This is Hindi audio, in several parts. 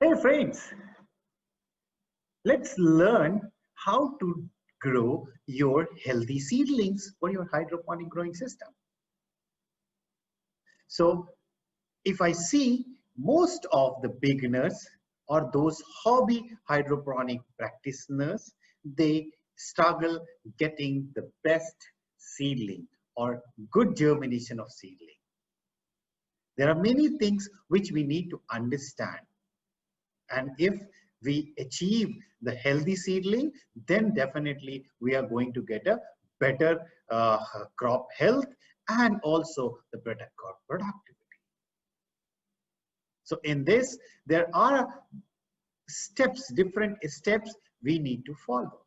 Hey friends, let's learn how to grow your healthy seedlings for your hydroponic growing system. So if I see most of the beginners or those hobby hydroponic practitioners, they struggle getting the best seedling or good germination of seedling. There are many things which we need to understand. And if we achieve the healthy seedling, then definitely we are going to get a better crop health and also the better crop productivity. So in this, there are different steps we need to follow.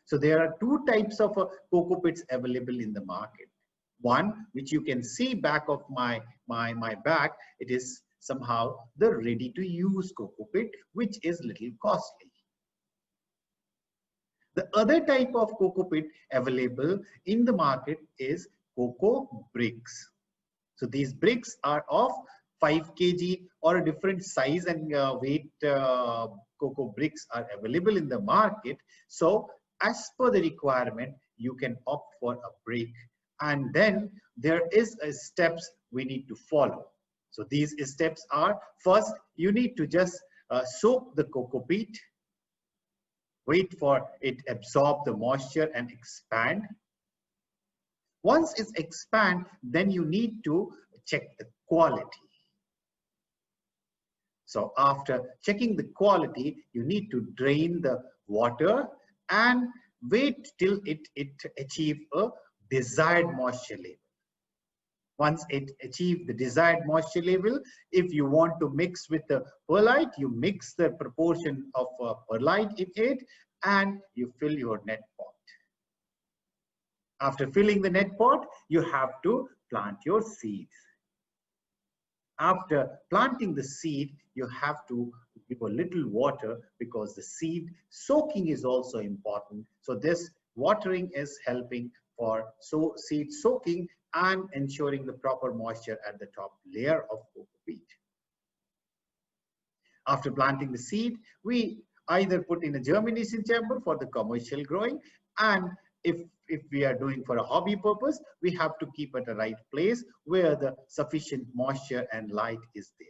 So there are two types of coco pits available in the market. One, which you can see back of my back, it is somehow the ready to use coco pit, which is little costly. The other type of coco pit available in the market is coco bricks. So these bricks are of 5 kg or a different size and weight coco bricks are available in the market. So as per the requirement, you can opt for a brick. And then there is a steps we need to follow. So these steps are, first, you need to just soak the coco peat, wait for it absorb the moisture and expand. Once it's expand, then you need to check the quality. So after checking the quality, you need to drain the water and wait till it achieve a desired moisture level. Once it achieves the desired moisture level, if you want to mix with the perlite, you mix the proportion of perlite in it and you fill your net pot. After filling the net pot, you have to plant your seeds. After planting the seed, you have to give a little water because the seed soaking is also important. So this watering is helping for seed soaking and ensuring the proper moisture at the top layer of coco peat. After planting the seed, we either put in a germination chamber for the commercial growing, and if we are doing for a hobby purpose, we have to keep at the right place where the sufficient moisture and light is there.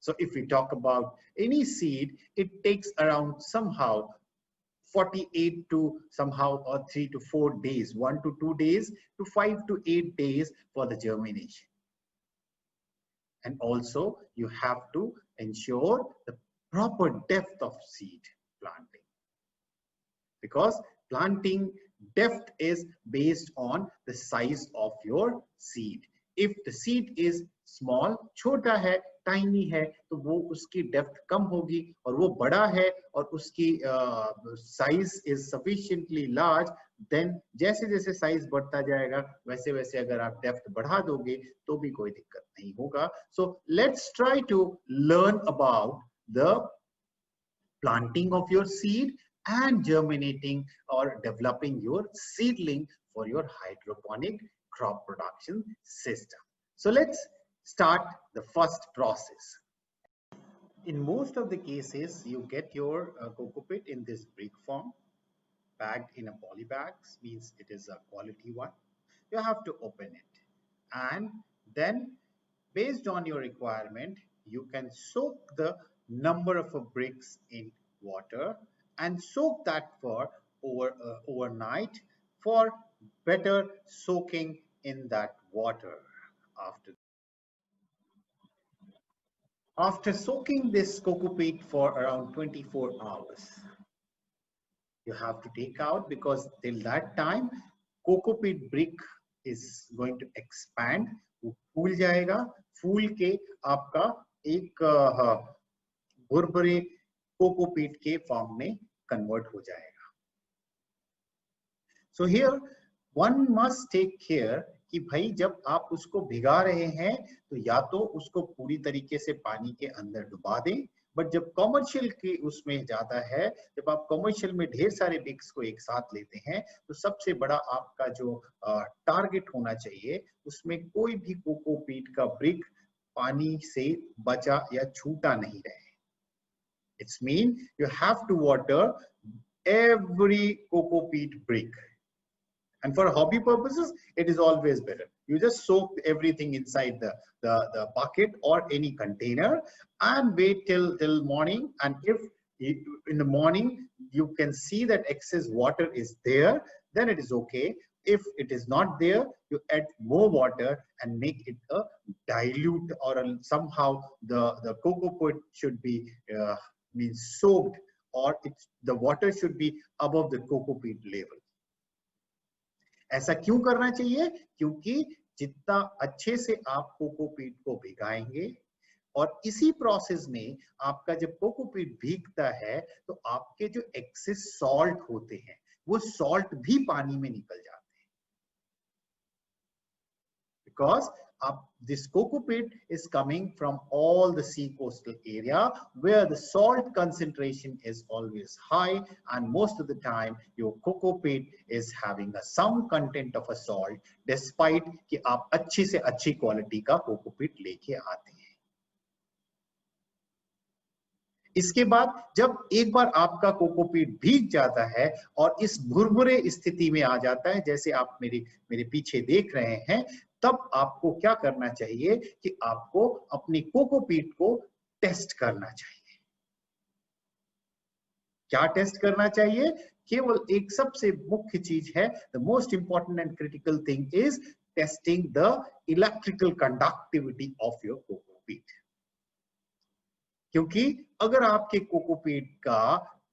So if we talk about any seed, it takes around somehow 48 to somehow or 3 to 4 days, 1 to 2 days to 5 to 8 days for the germination. And also you have to ensure the proper depth of seed planting, because planting depth is based on the size of your seed. If the seed is small, छोटा है, tiny है, तो वो उसकी depth कम होगी, और वो बड़ा है और उसकी size is sufficiently large, then जैसे जैसे size बढ़ता जाएगा वैसे वैसे अगर आप depth बढ़ा दोगे तो भी कोई दिक्कत नहीं होगा. So let's try to learn about the planting of your seed and germinating or developing your seedling for your hydroponic crop production system. So let's start the first process. In most of the cases, you get your coco pit in this brick form, packed in a poly bags, means it is a quality one. You have to open it, and then based on your requirement, you can soak the number of bricks in water and soak that for overnight for better soaking in that water. After soaking this coco peat for around 24 hours, you have to take out, because till that time coco peat brick is going to expand, वो फूल जाएगा, फूल के आपका एक भुरभुरे कोको पीट के फॉर्म में कन्वर्ट हो जाएगा. So here one must take care कि भाई जब आप उसको भिगा रहे हैं तो या तो उसको पूरी तरीके से पानी के अंदर डुबा दें, बट जब कॉमर्शियल की उसमें जाता है, जब आप कॉमर्शियल में ढेर सारे ब्रिक्स को एक साथ लेते हैं, तो सबसे बड़ा आपका जो टारगेट होना चाहिए, उसमें कोई भी कोकोपीट का ब्रिक पानी से बचा या छूटा नहीं रहे. It's mean you have to water every cocoa peat brick. And for hobby purposes, it is always better. You just soak everything inside the bucket or any container and wait till morning. And if in the morning you can see that excess water is there, then it is okay. If it is not there, you add more water and make it a dilute, or somehow the cocoa peat should be means soaked, or the water should be above the cocoa peat level. ऐसा क्यों करना चाहिए? क्योंकि जितना अच्छे से आप कोकोपीट को भिगाएंगे, और इसी प्रोसेस में आपका जब कोकोपीट भीगता है, तो आपके जो एक्सेस सॉल्ट होते हैं, वो सॉल्ट भी पानी में निकल जाते हैं. Because this cocoa peat is coming from all the sea coastal area where the salt concentration is always high, and most of the time your cocoa peat is having some content of a salt, despite कि आप अच्छी से अच्छी क्वालिटी का कोको पीट लेके आते हैं. इसके बाद जब एक बार आपका कोकोपीट भीग जाता है और इस भुरभुरे स्थिति में आ जाता है, जैसे आप मेरे पीछे देख रहे हैं, तब आपको क्या करना चाहिए कि आपको अपनी कोकोपीट को टेस्ट करना चाहिए. क्या टेस्ट करना चाहिए? केवल एक सबसे मुख्य चीज है, the most important and critical thing is testing the electrical conductivity of your cocopeat. क्योंकि अगर आपके कोकोपीट का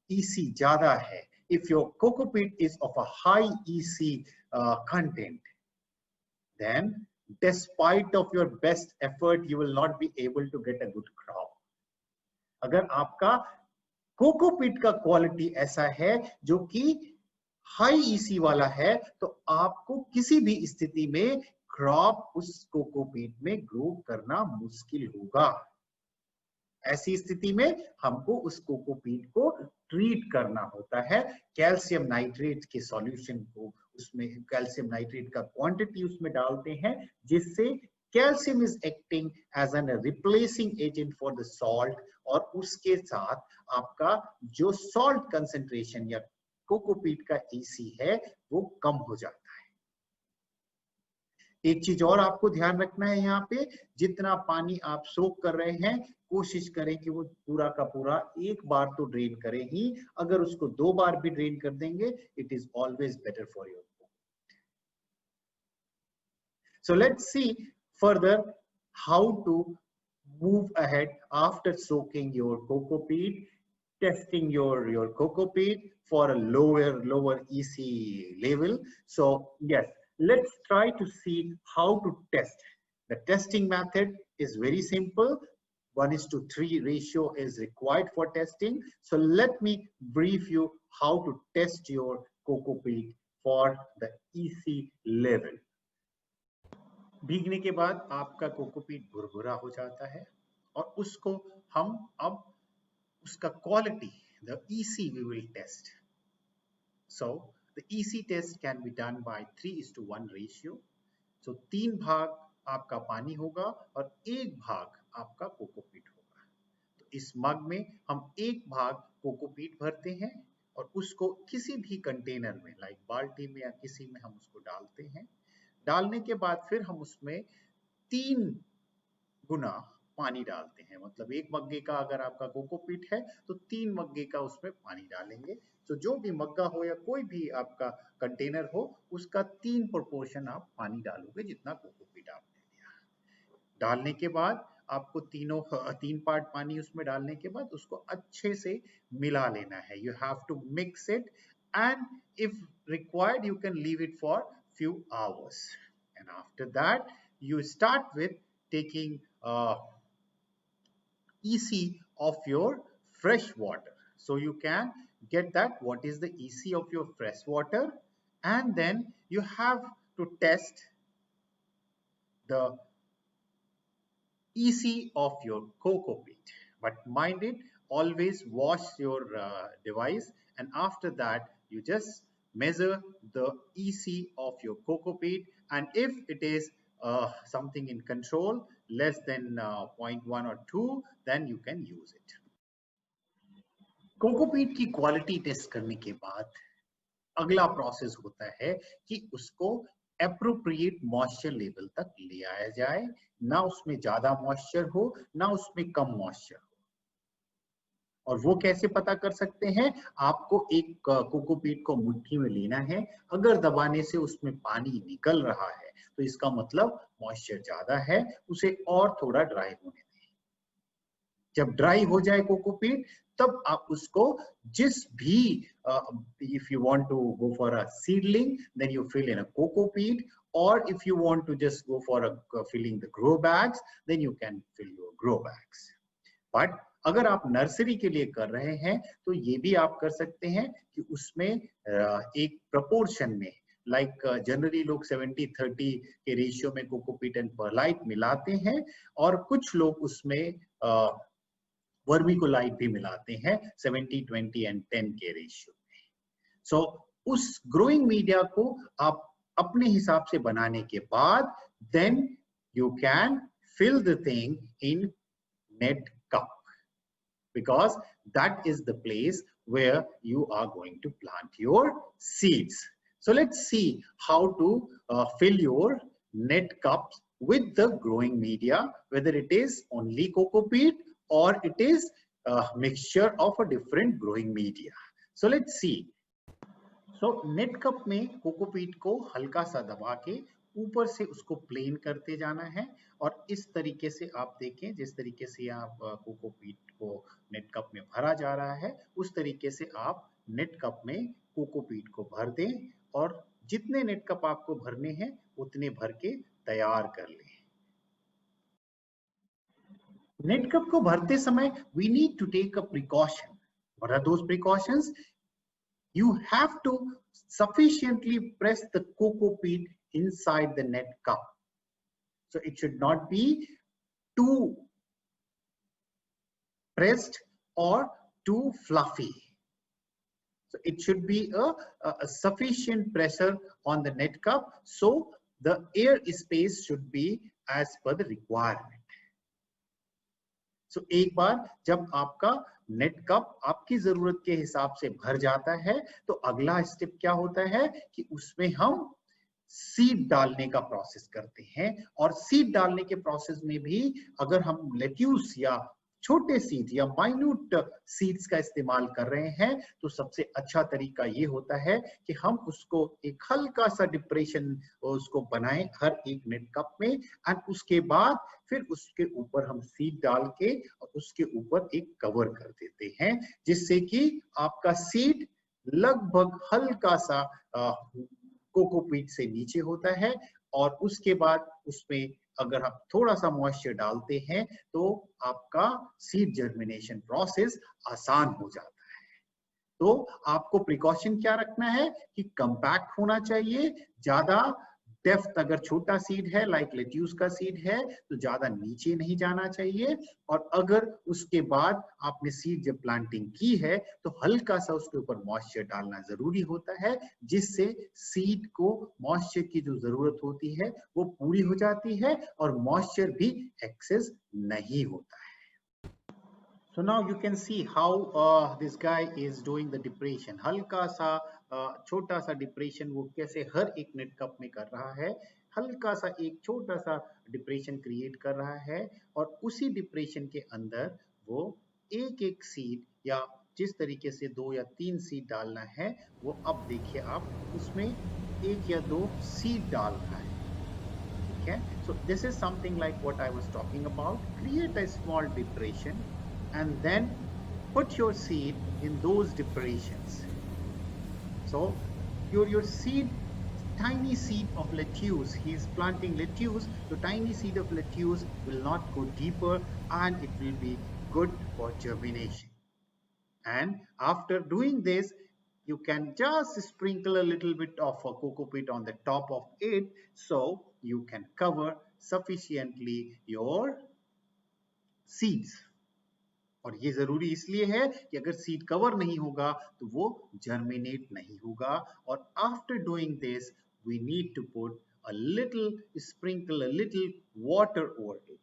EC ज्यादा है, if your cocopeat is of a high EC content, then despite of your best effort you will not be able to get a good crop. अगर आपका कोकोपीट का क्वालिटी ऐसा है जो कि हाई EC वाला है, तो आपको किसी भी स्थिति में क्रॉप उस कोकोपीट में ग्रो करना मुश्किल होगा. ऐसी स्थिति में हमको उस कोकोपीट को ट्रीट करना होता है. कैल्शियम नाइट्रेट के सॉल्यूशन को, उसमें कैल्शियम नाइट्रेट का क्वांटिटी उसमें डालते हैं, जिससे calcium is acting as an replacing agent for the salt, और उसके साथ आपका जो सॉल्ट कंसेंट्रेशन या कोकोपीट का EC है वो कम हो जाता है. एक चीज और आपको ध्यान रखना है, यहाँ पे जितना पानी आप सोक कर रहे हैं, कोशिश करें कि वो पूरा का पूरा एक बार तो ड्रेन करें ही. अगर उसको 2 बार भी ड्रेन कर देंगे, it is always better for your. So let's see further how to move ahead after soaking your cocopeat, testing your cocopeat for a lower EC level. So yes, let's try to see how to test. The testing method is very simple. 1:3 ratio is required for testing. So let me brief you how to test your cocopeat for the EC level. भीगने के बाद आपका कोकोपीट भुरभुरा हो जाता है, और उसको हम अब उसका quality, the EC we will test. So the EC test can be done by 3:1 ratio. So 3 भाग आपका पानी होगा और 1 भाग आपका कोकोपीट होगा. तो इस मग में हम 1 भाग कोकोपीट भरते हैं और उसको किसी भी कंटेनर में, लाइक बाल्टी में या किसी में, हम उसको डालते हैं. डालने के बाद फिर हम उसमें 3 गुना पानी डालते हैं. मतलब 1 मग्गे का अगर आपका कोकोपीट है तो 3 मग्गे का उसमें पानी डालेंगे. तो जो भी मग्गा हो या कोई भी आपका कंटेनर हो, उसका 3 प्रोपोर्शन आप पानी डालोगे जितना कोकोपीट आपने लिया. डालने के बाद आपको 3 पार्ट पानी उसमें डालने के बाद उसको अच्छे से मिला लेना है. You have to mix it, and if required you can leave it for few hours. And after that you start with taking EC of your fresh water. So you can get that what is the EC of your fresh water, and then you have to test the EC of your cocopeat. But mind it, always wash your device, and after that you just measure the EC of your coco peat, and if it is something in control less than 0.1 or 2, then you can use it. Cocopeat की क्वालिटी टेस्ट करने के बाद अगला प्रोसेस होता है कि उसको एप्रोप्रिएट मॉइस्चर लेवल तक ले आया जाए, ना उसमें ज्यादा मॉइस्चर हो ना उसमें कम मॉइस्चर हो। और वो कैसे पता कर सकते हैं? आपको एक कोकोपीट को मुट्ठी में लेना है, अगर दबाने से उसमें पानी निकल रहा है तो इसका मतलब मॉइस्चर ज्यादा है, उसे और थोड़ा ड्राई होने दें। जब ड्राई हो जाए कोकोपीट तब आप उसको जिस भी if you want to go for a seedling then you fill in a coco peat, or if you want to just go for filling the grow bags then you can fill your grow bags. But अगर आप नर्सरी के लिए कर रहे हैं तो ये भी आप कर सकते हैं कि उसमें एक प्रपोर्शन में लाइक जनरली लोग 70-30 के रेशियो में कोकोपीट एंड परलाइट मिलाते हैं, और कुछ लोग उसमें वर्मिकोलाइट भी मिलाते हैं 70-20 एंड 10 के रेशियो में। सो उस ग्रोइंग मीडिया को आप अपने हिसाब से बनाने के बाद then you can fill the thing in net cup, because that is the place where you are going to plant your seeds. So let's see how to fill your net cups with the growing media, whether it is only coco peat or it is a mixture of a different growing media. So let's see. So net cup में कोकोपीट को हल्का सा दबा के ऊपर से उसको प्लेन करते जाना है, और इस तरीके से आप देखें जिस तरीके से आप कोकोपीट को नेट कप में भरा जा रहा है उस तरीके से आप नेट कप में कोकोपीट को भर दें, और जितने नेट कप आपको भरने हैं उतने भर के तैयार कर लें। नेट कप को भरते समय we need to take a precaution. What are those precautions? You have to sufficiently press the coco peat inside the net cup. So it should not be too pressed or too fluffy. So it should be a sufficient pressure on the net cup, so the air space should be as per the requirement. So एक बार जब आपका नेट कप आपकी जरूरत के हिसाब से भर जाता है तो अगला स्टेप क्या होता है कि उसमें हम सीड डालने का प्रोसेस करते हैं, और सीड डालने के प्रोसेस में भी अगर हम लेट्यूस या छोटे सीड या माइन्यूट सीड्स का इस्तेमाल कर रहे हैं तो सबसे अच्छा तरीका ये होता है कि हम उसको एक हल्का सा डिप्रेशन उसको बनाएं हर एक नेट कप में, एंड उसके बाद फिर उसके ऊपर हम सीड डाल के और उसके ऊपर एक कवर कर देते हैं, जिससे कि आपका सीड लगभग हल्का सा कोकोपीट से नीचे होता है, और उसके बाद उसमें अगर आप थोड़ा सा मॉइस्चर डालते हैं तो आपका सीड जर्मिनेशन प्रोसेस आसान हो जाता है। तो आपको प्रिकॉशन क्या रखना है कि कंपैक्ट होना चाहिए, ज्यादा डेप्थ अगर छोटा सीड है लाइक लेट्यूस का सीड है तो ज्यादा नीचे नहीं जाना चाहिए, और अगर उसके बाद आपने सीड जब प्लांटिंग की है तो हल्का सा उसके ऊपर मॉइस्चर डालना जरूरी होता है, जिससे सीड को मॉइस्चर की जो जरूरत होती है वो पूरी हो जाती है और मॉइस्चर भी एक्सेस नहीं होता है। So now you can see how this guy is doing the depression. हल्का सा छोटा सा डिप्रेशन वो कैसे हर एक नेट कप में कर रहा है, हल्का सा एक छोटा सा डिप्रेशन क्रिएट कर रहा है, और उसी डिप्रेशन के अंदर वो एक एक सीड या जिस तरीके से 2 या 3 सीड डालना है वो अब देखिए आप उसमें 1 या 2 सीड डाल रहा है। ठीक है, so this is something like what I was talking about. Create a small depression and then put your seed in those depressions. So your seed, tiny seed of lettuce, he is planting lettuce, so tiny seed of lettuce will not go deeper and it will be good for germination. And after doing this, you can just sprinkle a little bit of a coco peat on the top of it, so you can cover sufficiently your seeds. और ये जरूरी इसलिए है कि अगर सीड कवर नहीं होगा तो वो जर्मिनेट नहीं होगा। और after doing this we need to put a little sprinkle a little water over it.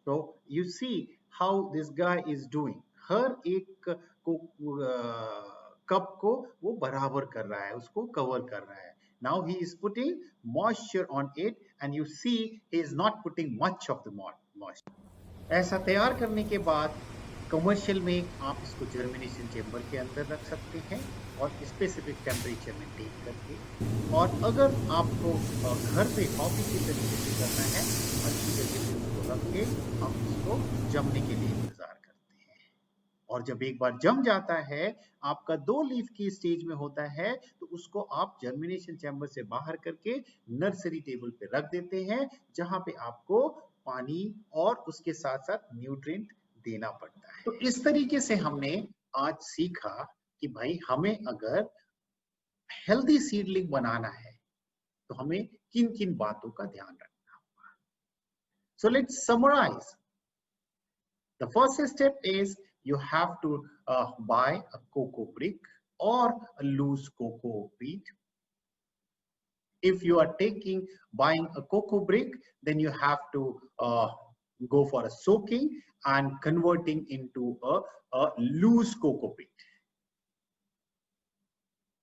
So you see how this guy is doing. हर एक को कप को वो बराबर कर रहा है, उसको कवर कर रहा है. Now he is putting moisture on it and you see he is not putting much of the moisture. ऐसा तैयार करने के बाद कमर्शियल में आप इसको जर्मिनेशन चेम्बर के अंदर रख सकते हैं और स्पेसिफिक टेम्परेचर में टेक करके। और अगर आपको घर पे हॉबी के तरीके से करना है, अच्छी जगह पे उसको रख के हम इसको जमने के लिए इंतजार करते हैं। और जब एक बार जम जाता है, आपका 2 लीफ की स्टेज में होता है, तो उसको आप जर्मिनेशन चैम्बर से बाहर करके नर्सरी टेबल पे रख देते हैं, जहां पे आपको पानी और उसके साथ साथ न्यूट्रिएंट देना पड़ता है। तो इस तरीके से हमने आज सीखा कि भाई हमें अगर हेल्दी सीडलिंग बनाना है तो हमें किन किन बातों का ध्यान रखना होगा। So let's summarize. The first step is you have to buy a cocoa brick or a loose cocoa peat. If you are buying a cocoa brick, then you have to go for a soaking and converting into a loose cocoa peat.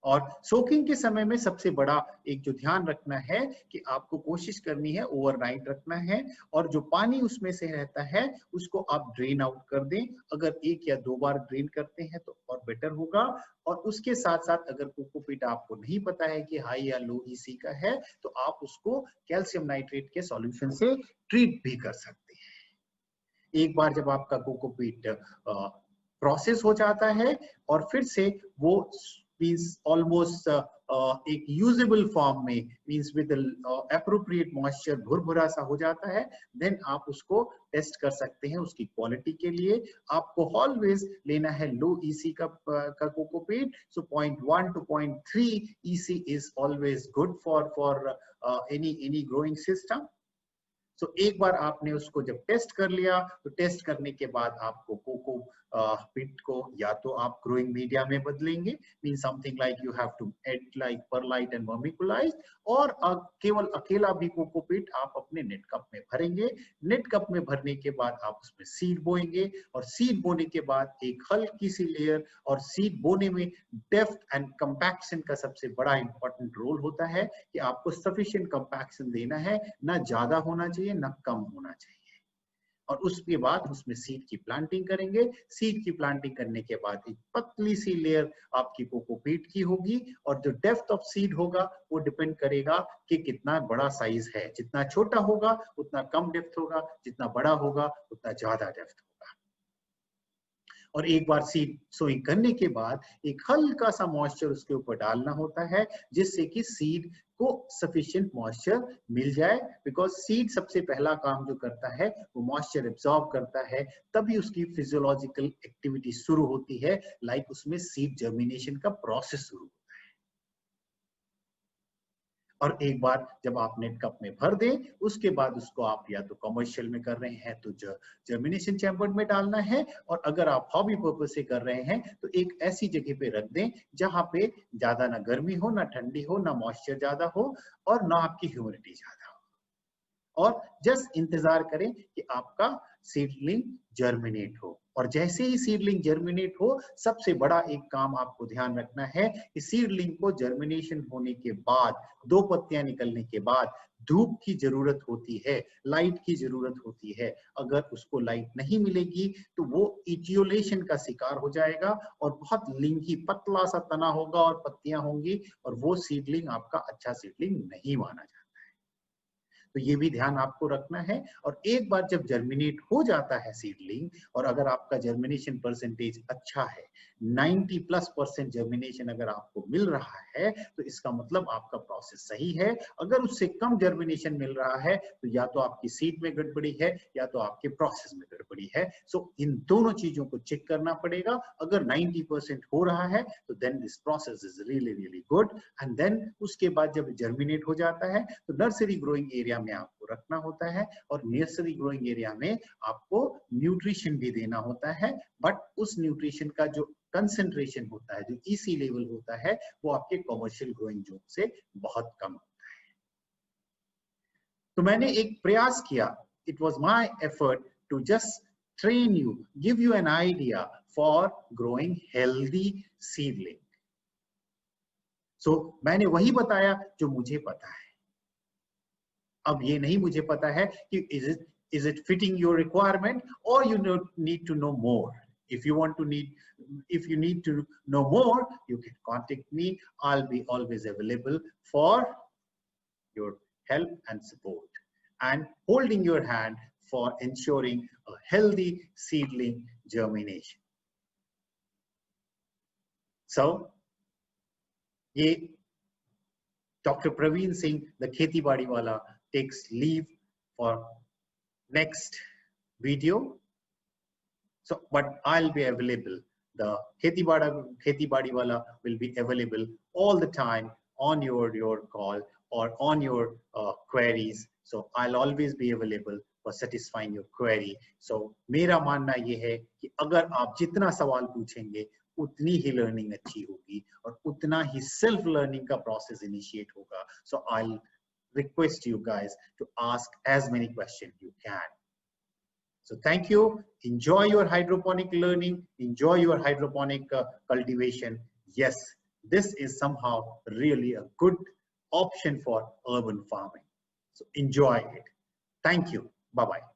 और सोकिंग के समय में सबसे बड़ा एक जो ध्यान रखना है कि आपको कोशिश करनी है ओवरनाइट रखना है, और जो पानी उसमें से रहता है उसको आप ड्रेन आउट कर दें। अगर 1 या 2 बार ड्रेन करते हैं तो और बेटर होगा। और उसके साथ साथ अगर कोकोपीट आपको नहीं पता है कि हाई या लो ईसी का है, तो आप उसको कैल्शियम नाइट्रेट के सॉल्यूशन से ट्रीट भी कर सकते हैं। एक बार जब आपका कोकोपीट प्रोसेस हो जाता है और फिर से वो means almost एक यूजेबल फॉर्म में, मीन्स विद एप्रोप्रिएट मॉइस्चर, भुरभुरा सा हो जाता है, देन आप उसको टेस्ट कर सकते हैं। उसकी क्वालिटी के लिए आपको ऑलवेज लेना है लो ईसी का cocopeat. So 0.1 to 0.3 EC is always good for any growing system. तो एक बार आपने उसको जब टेस्ट कर लिया, तो टेस्ट करने के बाद आपको कोको पिट को या तो आप ग्रोइंग मीडिया में बदलेंगे, mean something like you have to add like perlite and vermiculite, और केवल अकेला भी कोको पिट आप अपने नेट कप में भरेंगे। नेट कप में भरने के बाद आप उसमें सीड बोएंगे, और सीड बोने के बाद एक हल्की सी लेयर, और सीड बोने में डेप्थ एंड कंपैक्शन का सबसे बड़ा इंपॉर्टेंट रोल होता है कि आपको सफिशिएंट कंपैक्शन देना है, ना ज्यादा होना चाहिए ना कम होना चाहिए। और उसके बाद उसमें सीड की प्लांटिंग करेंगे। सीड की प्लांटिंग करने के बाद एक पतली सी लेयर आपकी कोकोपीट की होगी, और जो डेप्थ ऑफ सीड होगा वो डिपेंड करेगा कि कितना बड़ा साइज है। जितना छोटा होगा उतना कम डेप्थ होगा, जितना बड़ा होगा उतना ज्यादा डेप्थ होगा। और एक बार सीड सोइंग करने के बाद एक हल्का सा मॉइस्चर उसके ऊपर डालना होता है, जिससे कि सीड को सफिशिएंट मॉइस्चर मिल जाए, बिकॉज सीड सबसे पहला काम जो करता है वो मॉइस्चर एब्जॉर्ब करता है, तभी उसकी फिजियोलॉजिकल एक्टिविटी शुरू होती है, लाइक उसमें सीड जर्मिनेशन का प्रोसेस शुरू होता है। और एक बार जब आप नेट कप में भर दें, उसके बाद उसको आप या तो कमर्शियल में कर रहे हैं तो जर्मिनेशन चैम्बर में डालना है, और अगर आप हॉबी पर्पस से कर रहे हैं तो एक ऐसी जगह पे रख दें जहां पे ज्यादा ना गर्मी हो, ना ठंडी हो, ना मॉइस्चर ज्यादा हो, और ना आपकी ह्यूमिडिटी ज्यादा हो। और जस्ट इंतजार करें कि आपका सीडलिंग जर्मिनेट हो। और जैसे ही सीडलिंग जर्मिनेट हो, सबसे बड़ा एक काम आपको ध्यान रखना है कि सीडलिंग को जर्मिनेशन होने के बाद, 2 पत्तियां निकलने के बाद धूप की जरूरत होती है, लाइट की जरूरत होती है। अगर उसको लाइट नहीं मिलेगी तो वो इटियोलेशन का शिकार हो जाएगा, और बहुत लिंकी पतला सा तना होगा और पत्तियां होंगी, और वो सीडलिंग आपका अच्छा सीडलिंग नहीं माना जाता। तो ये भी ध्यान आपको रखना है। और एक बार जब जर्मिनेट हो जाता है सीडलिंग, और अगर आपका जर्मिनेशन परसेंटेज अच्छा है, 90+% जर्मिनेशन अगर आपको मिल रहा है, तो इसका मतलब आपका प्रोसेस सही है। अगर उससे कम जर्मिनेशन मिल रहा है तो या तो आपकी सीड में गड़बड़ी है या तो आपके प्रोसेस में गड़बड़ी है। सो इन दोनों चीजों को चेक करना पड़ेगा। अगर 90% हो रहा है तो then this process is really really good. And then उसके बाद जब जर्मिनेट हो जाता है तो नर्सरी ग्रोइंग एरिया में आपको रखना होता है और नर्सरी ग्रोइंग एरिया में आपको न्यूट्रिशन भी देना होता है, बट उस न्यूट्रिशन का जो कंसेंट्रेशन होता है, जो ईसी लेवल होता है, वो आपके कमर्शियल ग्रोइंग जोन से बहुत कम होता है। तो मैंने एक प्रयास किया, it was my effort to just train you, give you an idea for growing healthy seedling. So मैंने वही बताया जो मुझे पता है। अब ये नहीं मुझे पता है कि is it fitting your requirement or you need to know more. If you need to know more, you can contact me. I'll be always available for your help and support and holding your hand for ensuring a healthy seedling germination. So, ye Dr. Praveen Singh, the Kheti Badi Wala, takes leave for next video. So, but I'll be available. The Kheti Badi Wala will be available all the time on your call or on your queries. So I'll always be available for satisfying your query. So मेरा मानना ये है कि अगर आप जितना सवाल पूछेंगे उतनी ही लर्निंग अच्छी होगी और उतना ही सेल्फ लर्निंग का प्रोसेस इनिशिएट होगा. So I'll request you guys to ask as many questions you can. So thank you. Enjoy your hydroponic learning. Enjoy your hydroponic cultivation. Yes, this is somehow really a good option for urban farming. So enjoy it. Thank you. Bye-bye.